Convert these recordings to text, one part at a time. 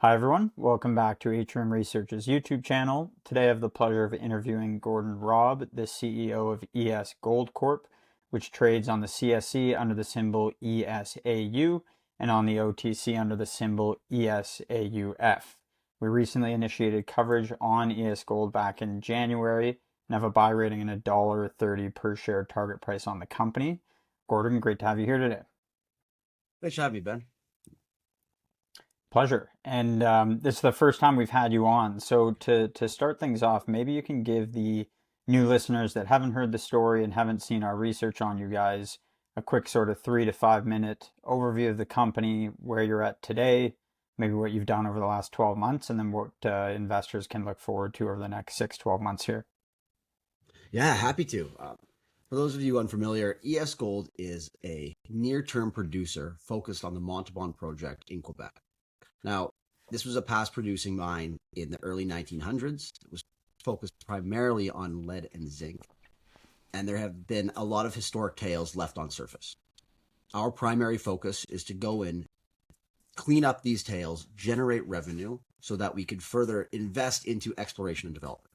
Hi everyone, welcome back to Atrium Research's YouTube channel. Today I have the pleasure of interviewing Gordon Robb, the CEO of ESGold Corp, which trades on the CSE under the symbol ESAU and on the OTC under the symbol ESAUF. We recently initiated coverage on ESGold back in January and have a buy rating and a $1.30 per share target price on the company. Gordon, great to have you here today. Thanks for having me, Ben. Pleasure. And this is the first time we've had you on. So to start things off, maybe you can give the new listeners that haven't heard the story and haven't seen our research on you guys a quick sort of 3 to 5 minute overview of the company, where you're at today, maybe what you've done over the last 12 months, and then what investors can look forward to over the next 6, 12 months here. Yeah, happy to. For those of you unfamiliar, ESGold is a near-term producer focused on the Montauban project in Quebec. Now, this was a past producing mine in the early 1900s. It was focused primarily on lead and zinc, and there have been a lot of historic tails left on surface. Our primary focus is to go in, clean up these tails, generate revenue so that we could further invest into exploration and development.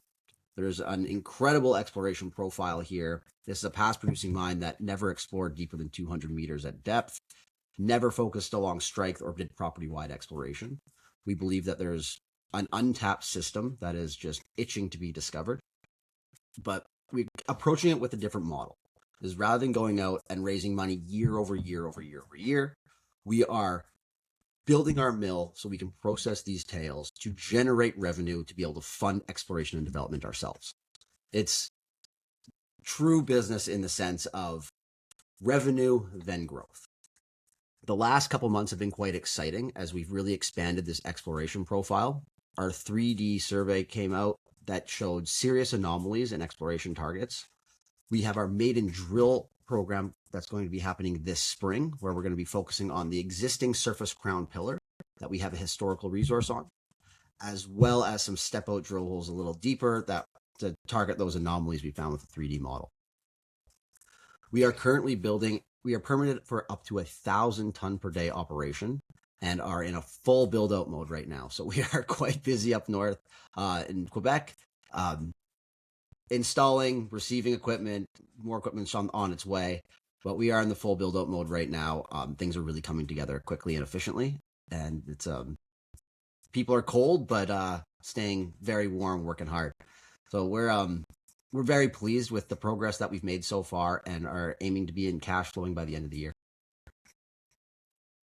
There's an incredible exploration profile here. This is a past producing mine that never explored deeper than 200 meters at depth, never focused along strike or did property-wide exploration. We believe that there's an untapped system that is just itching to be discovered, but we're approaching it with a different model. Is rather than going out and raising money year over year over year over year, we are building our mill so we can process these tails to generate revenue to be able to fund exploration and development ourselves. It's true business in the sense of revenue, then growth. The last couple months have been quite exciting as we've really expanded this exploration profile. Our 3D survey came out that showed serious anomalies in exploration targets. We have our maiden drill program that's going to be happening this spring, where we're going to be focusing on the existing surface crown pillar that we have a historical resource on, as well as some step out drill holes a little deeper that to target those anomalies we found with the 3D model. We are currently building, we are permitted for up to 1,000 ton per day operation and are in a full build out mode right now. So we are quite busy up north in Quebec, installing, receiving equipment, more equipment's on its way, but we are in the full build out mode right now. Things are really coming together quickly and efficiently, and it's people are cold, but staying very warm, working hard. So we're very pleased with the progress that we've made so far and are aiming to be in cash flowing by the end of the year.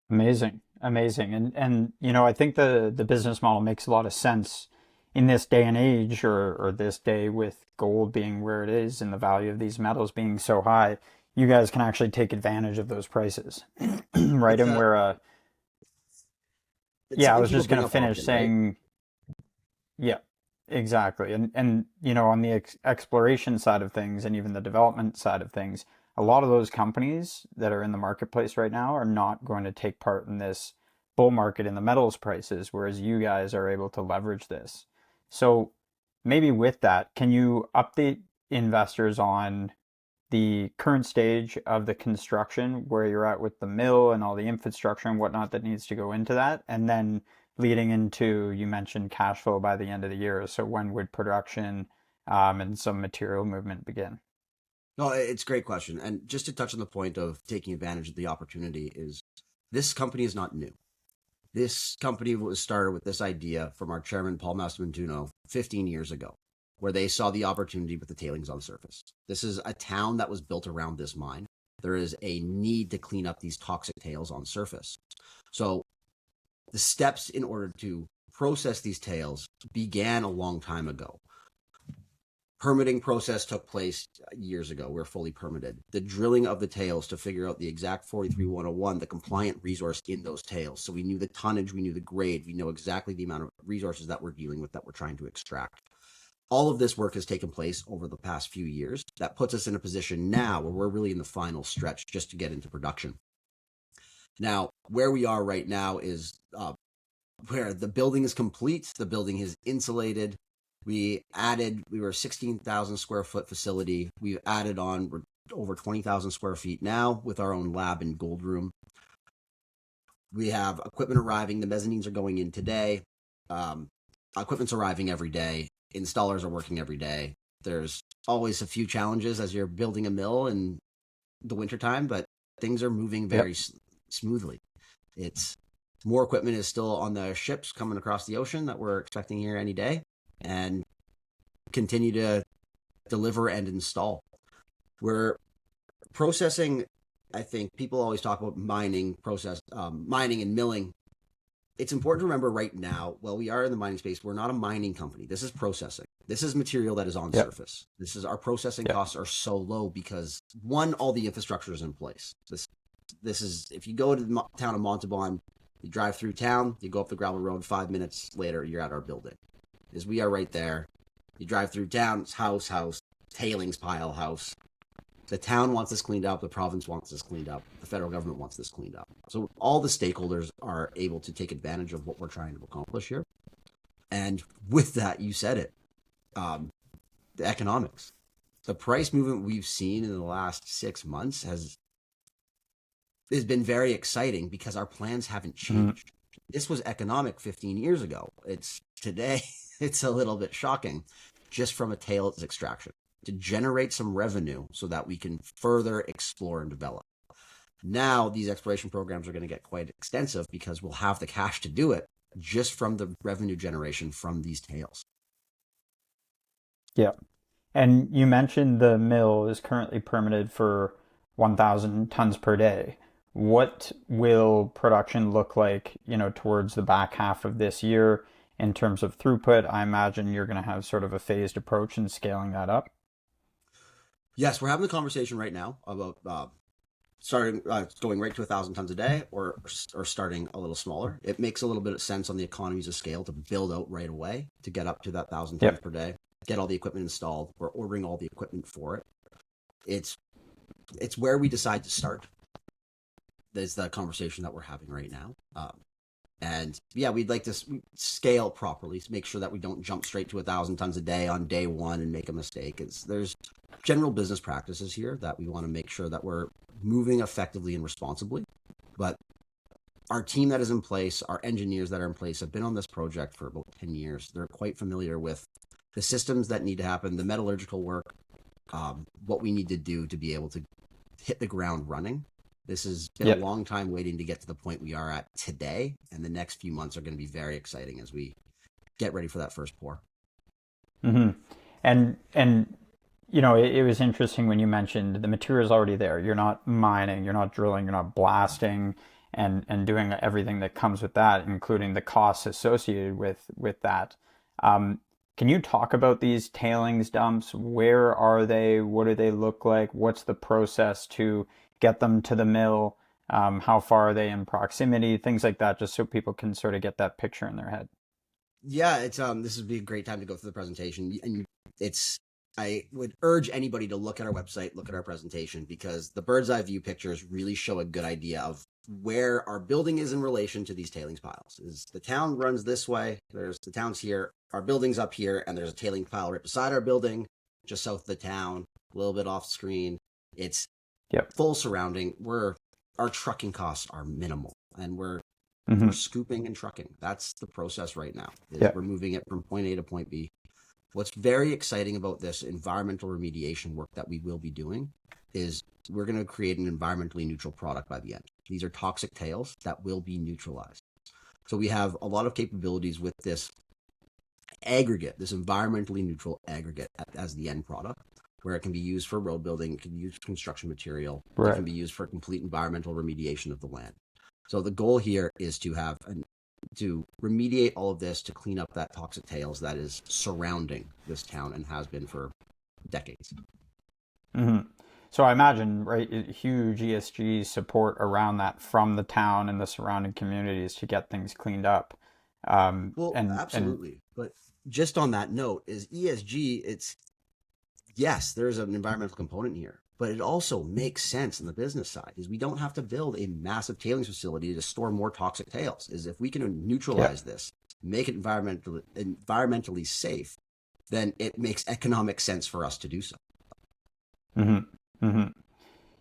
Amazing, amazing. And I think the business model makes a lot of sense in this day and age, or this day, with gold being where it is and the value of these metals being so high. You guys can actually take advantage of those prices, right? It's And it's yeah, I something was people just going bring to up finish often, right? saying, yeah, exactly. And on the exploration side of things and even the development side of things, a lot of those companies that are in the marketplace right now are not going to take part in this bull market in the metals prices, whereas you guys are able to leverage this. So maybe with that, can you update investors on the current stage of the construction, where you're at with the mill and all the infrastructure and whatnot that needs to go into that, and then leading into, you mentioned cash flow by the end of the year. So when would production and some material movement begin? No, it's a great question. And just to touch on the point of taking advantage of the opportunity is this company is not new. This company was started with this idea from our chairman, Paul Mastromantuno, 15 years ago, where they saw the opportunity with the tailings on the surface. This is a town that was built around this mine. There is a need to clean up these toxic tails on surface. So the steps in order to process these tails began a long time ago. Permitting process took place years ago. We're fully permitted. The drilling of the tails to figure out the exact 43101, the compliant resource in those tails. So we knew the tonnage, we knew the grade, we know exactly the amount of resources that we're dealing with, that we're trying to extract. All of this work has taken place over the past few years. That puts us in a position now where we're really in the final stretch just to get into production. Now, where we are right now is where the building is complete. The building is insulated. We were a 16,000 square foot facility. We've added on, we're over 20,000 square feet now with our own lab and gold room. We have equipment arriving. The mezzanines are going in today. Equipment's arriving every day. Installers are working every day. There's always a few challenges as you're building a mill in the wintertime, but things are moving Yep. very smoothly. It's more equipment is still on the ships coming across the ocean that we're expecting here any day, and continue to deliver and install. We're processing. I think people always talk about mining and milling. It's important to remember right now, while we are in the mining space, we're not a mining company. This is processing. This is material that is on Yep. surface. This is our processing Yep. costs are so low because one, all the infrastructure is in place. This is if you go to the town of Montalban, you drive through town, you go up the gravel road, 5 minutes later you're at our building. Is we are right there. You drive through town, it's house, tailings pile, house. The town wants this cleaned up. The province wants this cleaned up. The federal government wants this cleaned up. So all the stakeholders are able to take advantage of what we're trying to accomplish here. And with that, you said it, the economics. The price movement we've seen in the last 6 months has been very exciting because our plans haven't Mhm. changed. This was economic 15 years ago. It's today, it's a little bit shocking just from a tails extraction to generate some revenue so that we can further explore and develop. Now, these exploration programs are going to get quite extensive because we'll have the cash to do it just from the revenue generation from these tails. Yeah. And you mentioned the mill is currently permitted for 1,000 tons per day. What will production look like, towards the back half of this year in terms of throughput? I imagine you're going to have sort of a phased approach in scaling that up. Yes, we're having the conversation right now about starting going right to 1,000 tons a day, or starting a little smaller. It makes a little bit of sense on the economies of scale to build out right away to get up to that 1,000 tons Yep. per day. Get all the equipment installed. We're ordering all the equipment for it. It's it's where we decide to start. There's the conversation that we're having right now. And yeah, we'd like to scale properly to make sure that we don't jump straight to 1,000 tons a day on day one and make a mistake. There's general business practices here that we want to make sure that we're moving effectively and responsibly. But our team that is in place, our engineers that are in place, have been on this project for about 10 years. They're quite familiar with the systems that need to happen, the metallurgical work, what we need to do to be able to hit the ground running. This has been a Yep. long time waiting to get to the point we are at today, and the next few months are going to be very exciting as we get ready for that first pour. hmm And it was interesting when you mentioned the material's already there. You're not mining, you're not drilling, you're not blasting, and doing everything that comes with that, including the costs associated with that. Um, can you talk about these tailings dumps? Where are they? What do they look like? What's the process to get them to the mill? How far are they in proximity? Things like that, just so people can sort of get that picture in their head. Yeah, it's this would be a great time to go through the presentation, and it's I would urge anybody to look at our website, look at our presentation, because the bird's eye view pictures really show a good idea of where our building is in relation to these tailings piles. Is the town runs this way? There's the town's here, our building's up here, and there's a tailings pile right beside our building, just south of the town, a little bit off screen. It's Yep. full surrounding. Our trucking costs are minimal, and we're hmm scooping and trucking. That's the process right now. Is Yep. we're moving it from point A to point B. What's very exciting about this environmental remediation work that we will be doing is we're going to create an environmentally neutral product by the end. These are toxic tails that will be neutralized. So we have a lot of capabilities with this aggregate, this environmentally neutral aggregate as the end product, where it can be used for road building, it can be used for construction material, it Right. can be used for complete environmental remediation of the land. So the goal here is to remediate all of this to clean up that toxic tails that is surrounding this town and has been for decades. hmm So I imagine, right, huge ESG support around that from the town and the surrounding communities to get things cleaned up. Well, And absolutely. But just on that note, is ESG, yes, there's an environmental component here, but it also makes sense in the business side is we don't have to build a massive tailings facility to store more toxic tails. Is if we can yeah. neutralize this, make it environmentally safe, then it makes economic sense for us to do so. hmm hmm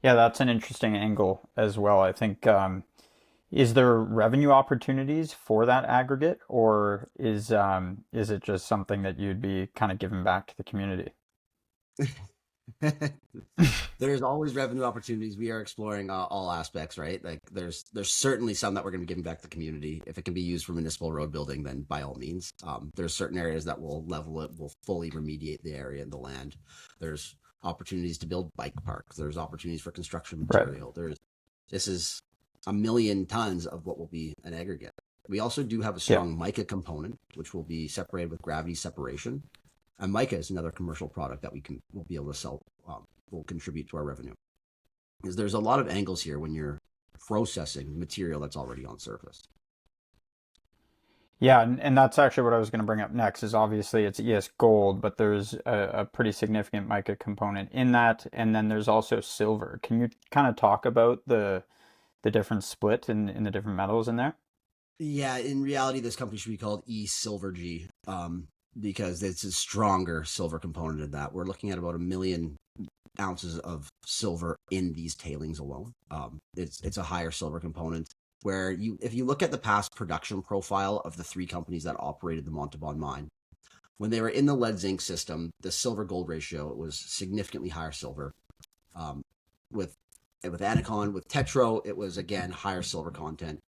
Yeah, that's an interesting angle as well. I think, Is there revenue opportunities for that aggregate, or is it just something that you'd be kind of giving back to the community? There's always revenue opportunities. We are exploring all aspects, right? Like there's certainly some that we're going to be giving back to the community. If it can be used for municipal road building, then by all means. There's certain areas that will level it, will fully remediate the area and the land. There's opportunities to build bike parks. There's opportunities for construction Right. material. This is a million tons of what will be an aggregate. We also do have a Yeah. strong mica component, which will be separated with gravity separation. And mica is another commercial product that we'll be able to sell, will contribute to our revenue. Because there's a lot of angles here when you're processing material that's already on surface. Yeah, and that's actually what I was going to bring up next is obviously it's ES Gold, but there's a pretty significant mica component in that, and then there's also silver. Can you kind of talk about the different split in the different metals in there? Yeah, in reality, this company should be called Silver G, because it's a stronger silver component in that. We're looking at about 1 million ounces of silver in these tailings alone. It's a higher silver component. Where if you look at the past production profile of the three companies that operated the Montalban mine, when they were in the lead zinc system, the silver gold ratio was significantly higher silver. Um, with Anacon, with Tetro, it was again higher silver content.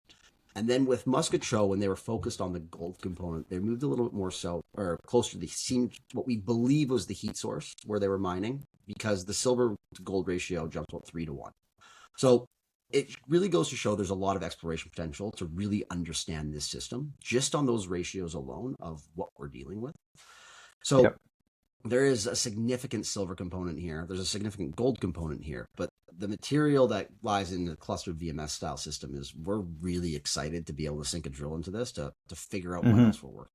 And then with Muscatrol, when they were focused on the gold component, they moved a little bit more so, or closer to what we believe was the heat source where they were mining, because the silver to gold ratio jumps about 3 to 1. So it really goes to show there's a lot of exploration potential to really understand this system just on those ratios alone of what we're dealing with. So Yep. there is a significant silver component here. There's a significant gold component here, but the material that lies in the clustered VMS style system is we're really excited to be able to sink a drill into this to figure out what Hmm. else will work.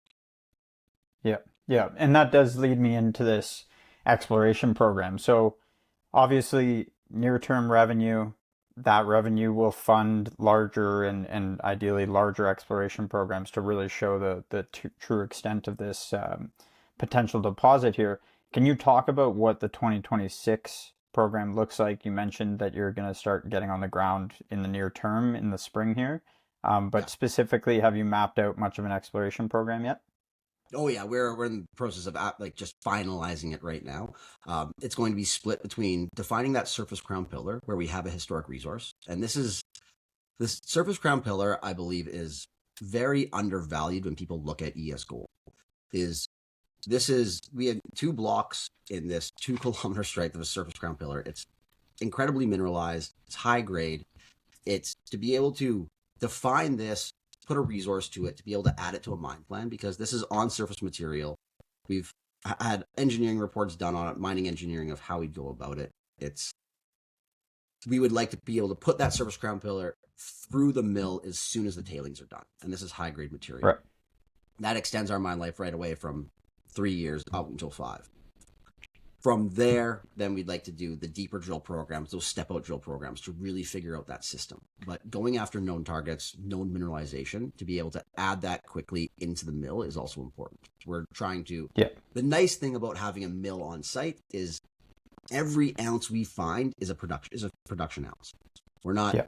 Yeah. Yeah. And that does lead me into this exploration program. So obviously, near-term revenue, that revenue will fund larger and ideally larger exploration programs to really show the true extent of this potential deposit here. Can you talk about what the 2026 program looks like? You mentioned that you're going to start getting on the ground in the near term in the spring here. Yeah. But specifically, have you mapped out much of an exploration program yet? Oh yeah, we're in the process of like just finalizing it right now. It's going to be split between defining that surface crown pillar where we have a historic resource, and this surface crown pillar, I believe, is very undervalued when people look at ESGold. Is we have 2 blocks in this 2 kilometer strike of a surface crown pillar. It's incredibly mineralized. It's high grade. It's to be able to define this, put a resource to it, to be able to add it to a mine plan, because this is on surface material. We've had engineering reports done on it, mining engineering of how we'd go about it. It's We would like to be able to put that surface crown pillar through the mill as soon as the tailings are done, and this is high grade material. Right. That extends our mine life right away from 3 years out until 5. From there, then we'd like to do the deeper drill programs, those step out drill programs, to really figure out that system. But going after known targets, known mineralization, to be able to add that quickly into the mill is also important. We're trying to. Yeah. The nice thing about having a mill on site is every ounce we find is a production ounce. We're not Yeah.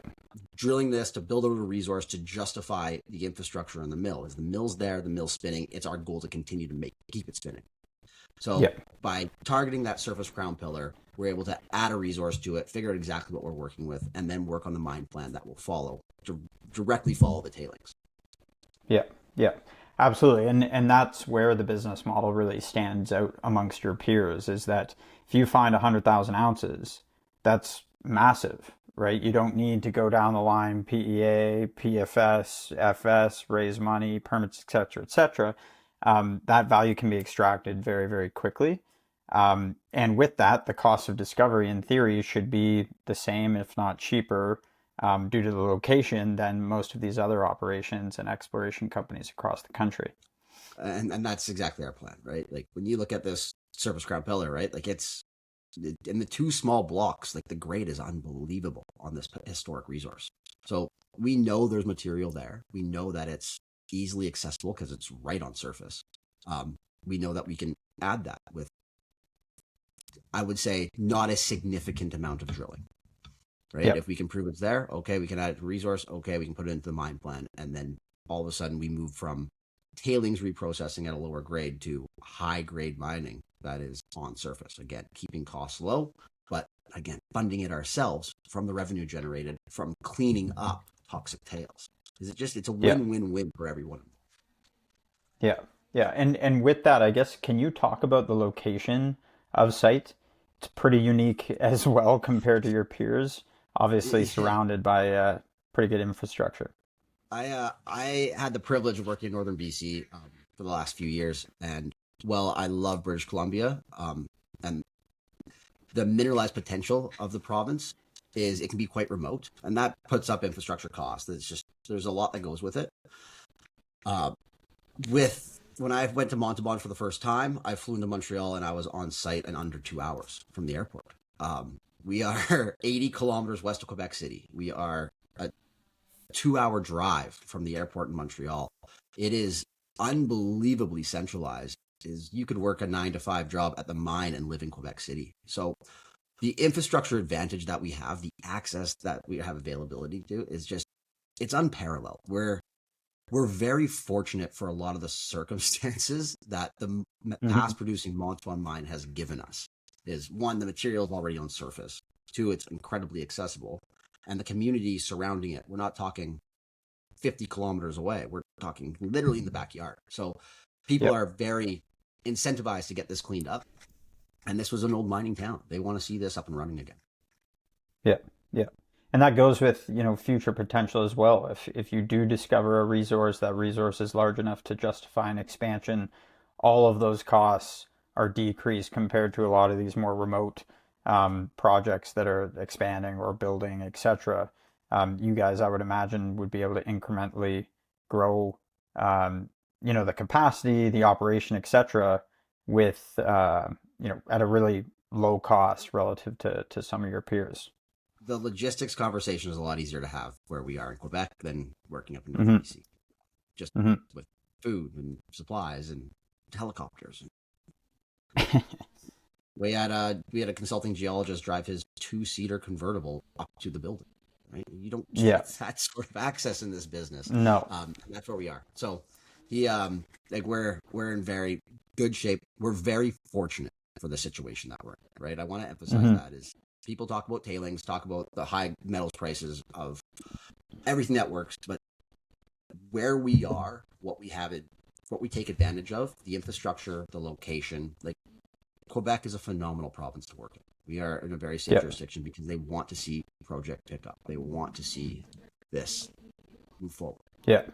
drilling this to build out a resource to justify the infrastructure in the mill. As the mill's there, the mill's spinning. It's our goal to continue to keep it spinning. So Yeah. by targeting that surface crown pillar, we're able to add a resource to it, figure out exactly what we're working with, and then work on the mine plan that will follow to directly follow the tailings. Yeah, yeah, absolutely. And that's where the business model really stands out amongst your peers is that if you find 100,000 ounces, that's massive, right? You don't need to go down the line, PEA, PFS, FS, raise money, permits, et cetera, et cetera. That value can be extracted very, very quickly. And with that, the cost of discovery in theory should be the same, if not cheaper, due to the location than most of these other operations and exploration companies across the country. And that's exactly our plan, right? Like when you look at this surface crown pillar, right? Like it's in the 2 small blocks, like the grade is unbelievable on this historic resource. So we know there's material there. We know that it's easily accessible because it's right on surface. We know that we can add that with, I would say, not a significant amount of drilling. right? Yep. If we can prove it's there, okay, we can add it to resource. Okay, we can put it into the mine plan, and then all of a sudden we move from tailings reprocessing at a lower grade to high grade mining that is on surface. Again, keeping costs low, but again, funding it ourselves from the revenue generated from cleaning up toxic tails. Is it just it's a Yep. win-win-win for everyone. Yeah, yeah, and with that, I guess, can you talk about the location of site? It's pretty unique as well compared to your peers. Obviously, Yeah. surrounded by pretty good infrastructure. I had the privilege of working in northern BC for the last few years, and well, I love British Columbia, and the mineralized potential of the province is it can be quite remote, and that puts up infrastructure costs. It's just there's a lot that goes with it. Uh, with when I went to Montauban for the first time, I flew into Montreal and I was on site in under 2 hours from the airport. We are 80 kilometers west of Quebec City. We are a 2 hour drive from the airport in Montreal. It is unbelievably centralized. Is you could work a 9 to 5 job at the mine and live in Quebec City. So the infrastructure advantage that we have, the access that we have availability to, is just it's unparalleled. We're very fortunate for a lot of the circumstances that the Hmm. past producing Montauban mine has given us. Is one, the material is already on surface. Two, it's incredibly accessible, and the community surrounding it. We're not talking 50 kilometers away. We're talking literally in the backyard. So people Yep. are very incentivized to get this cleaned up. And this was an old mining town. They want to see this up and running again. Yep. Yep. And that goes with, future potential as well. If you do discover a resource, that resource is large enough to justify an expansion, all of those costs are decreased compared to a lot of these more remote projects that are expanding or building, etc. You guys, I would imagine, would be able to incrementally grow, the capacity, the operation, etc., with, at a really low cost relative to some of your peers. The logistics conversation is a lot easier to have where we are in Quebec than working up in northern Hmm. BC, just Hmm. with food and supplies and helicopters. We had a consulting geologist drive his 2-seater convertible up to the building. Right, you don't Yeah. get that sort of access in this business. No. And that's where we are. So he like we're in very good shape. We're very fortunate for the situation that we're in. Right, I want to emphasize Hmm. that is people talk about tailings, talk about the high metals prices of everything that works, but where we are, what we have it, what we take advantage of, the infrastructure, the location, like Quebec is a phenomenal province to work in. We are in a very safe Yeah. jurisdiction because they want to see project pick up. They want to see this move forward. Yeah.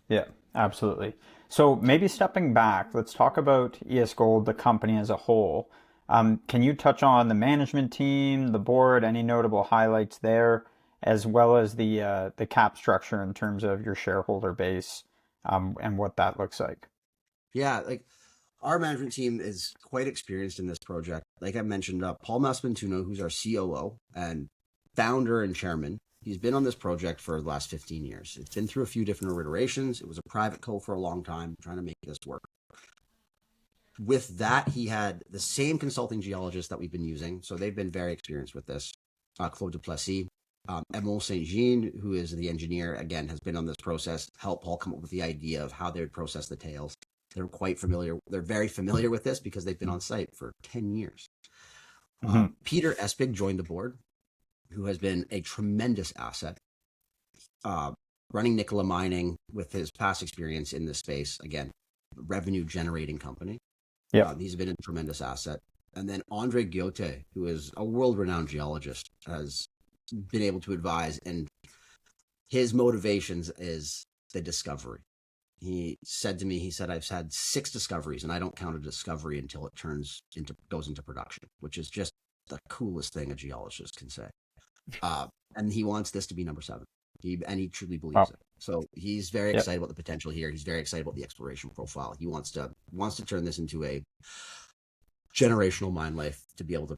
Yeah. Absolutely. So maybe stepping back, let's talk about ESGold, the company as a whole. Can you touch on the management team, the board, any notable highlights there, as well as the cap structure in terms of your shareholder base, and what that looks like? Yeah, like our management team is quite experienced in this project. Like I mentioned, Paul Maspantuno, who's our COO and founder and chairman, he's been on this project for the last 15 years. It's been through a few different iterations. It was a private co for a long time, trying to make this work. With that, he had the same consulting geologist that we've been using. So they've been very experienced with this. Claude Duplessis, Emile St. Jean, who is the engineer, again, has been on this process, helped Paul come up with the idea of how they would process the tails. They're quite familiar. They're very familiar with this because they've been on site for 10 years. Hmm. Peter Espig joined the board, who has been a tremendous asset, uh, running Nicola Mining with his past experience in this space. Again, revenue generating company. Yep. He's been a tremendous asset. And then Andre Giote, who is a world renowned geologist, has been able to advise, and his motivations is the discovery. He said to me, he said, I've had 6 discoveries and I don't count a discovery until it goes into production, which is just the coolest thing a geologist can say. And he wants this to be number 7. And he truly believes Wow. it. So he's very Yep. excited about the potential here. He's very excited about the exploration profile. He wants to turn this into a generational mine life to be able to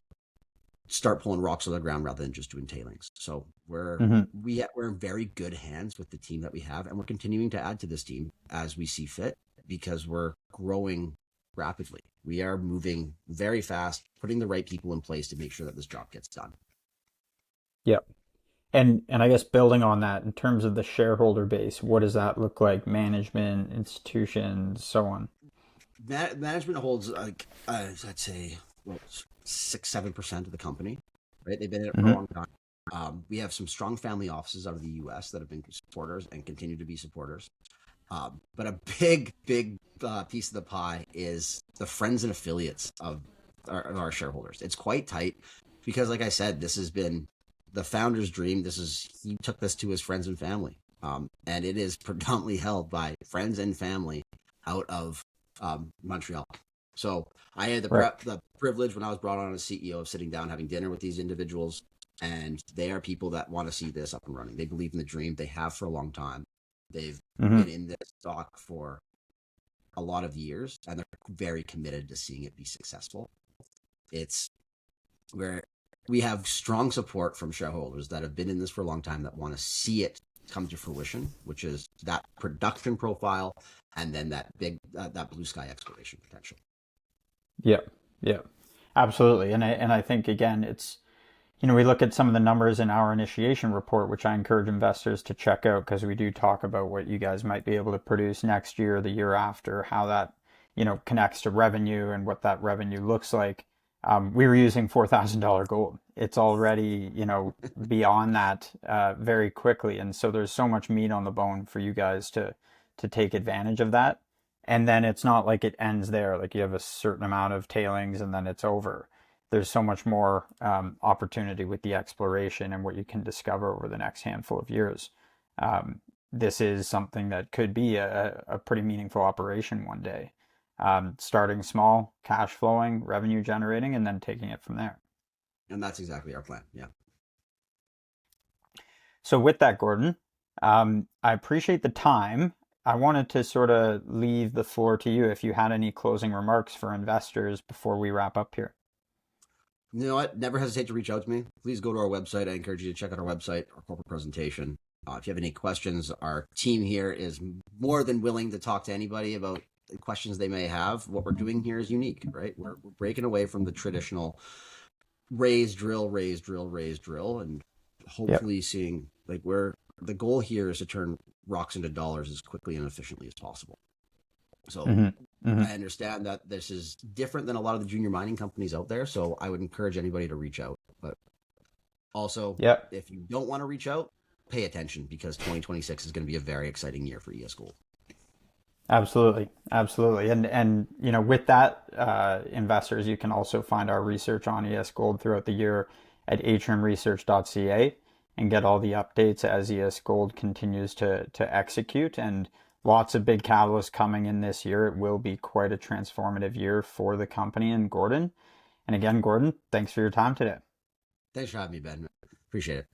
start pulling rocks on the ground rather than just doing tailings. So Hmm. we're in very good hands with the team that we have, and we're continuing to add to this team as we see fit because we're growing rapidly. We are moving very fast, putting the right people in place to make sure that this job gets done. Yep. And I guess building on that in terms of the shareholder base, what does that look like? Management, institutions, so on. Management holds like I'd say well 6-7% of the company, right? They've been in it for a Hmm. long time. We have some strong family offices out of the U.S. that have been supporters and continue to be supporters. But a big piece of the pie is the friends and affiliates of our shareholders. It's quite tight because, like I said, this has been the founder's dream. He took this to his friends and family, and it is predominantly held by friends and family out of Montreal. So I had Right. the privilege when I was brought on as CEO of sitting down, having dinner with these individuals, and they are people that want to see this up and running. They believe in the dream. They have for a long time. They've been Hmm. in this stock for a lot of years, and they're very committed to seeing it be successful. It's where we have strong support from shareholders that have been in this for a long time that want to see it come to fruition, which is that production profile and then that blue sky exploration potential. Yeah. Yeah. Absolutely. And I think again, it's we look at some of the numbers in our initiation report, which I encourage investors to check out because we do talk about what you guys might be able to produce next year, the year after, how that, connects to revenue and what that revenue looks like. We were using $4,000 gold. It's already, beyond that very quickly. And so there's so much meat on the bone for you guys to take advantage of that. And then it's not like it ends there. Like you have a certain amount of tailings and then it's over. There's so much more opportunity with the exploration and what you can discover over the next handful of years. This is something that could be a pretty meaningful operation one day. Starting small, cash flowing, revenue generating, and then taking it from there. And that's exactly our plan. Yeah. So, with that, Gordon, I appreciate the time. I wanted to sort of leave the floor to you if you had any closing remarks for investors before we wrap up here. You know what? Never hesitate to reach out to me. Please go to our website. I encourage you to check out our website, our corporate presentation. If you have any questions, our team here is more than willing to talk to anybody about the questions they may have. What we're doing here is unique, right? We're breaking away from the traditional raise, drill, raise, drill, raise, drill, and Yep. hopefully seeing like where the goal here is to turn rocks into dollars as quickly and efficiently as possible. So Hmm. Hmm. I understand that this is different than a lot of the junior mining companies out there. So I would encourage anybody to reach out. But also, Yep. if you don't want to reach out, pay attention because 2026 is going to be a very exciting year for ESGold. Absolutely, absolutely, and with that, investors, you can also find our research on ES Gold throughout the year at atriumresearch.ca and get all the updates as ES Gold continues to execute. And lots of big catalysts coming in this year. It will be quite a transformative year for the company and Gordon. And again, Gordon, thanks for your time today. Thanks for having me, Ben. Appreciate it.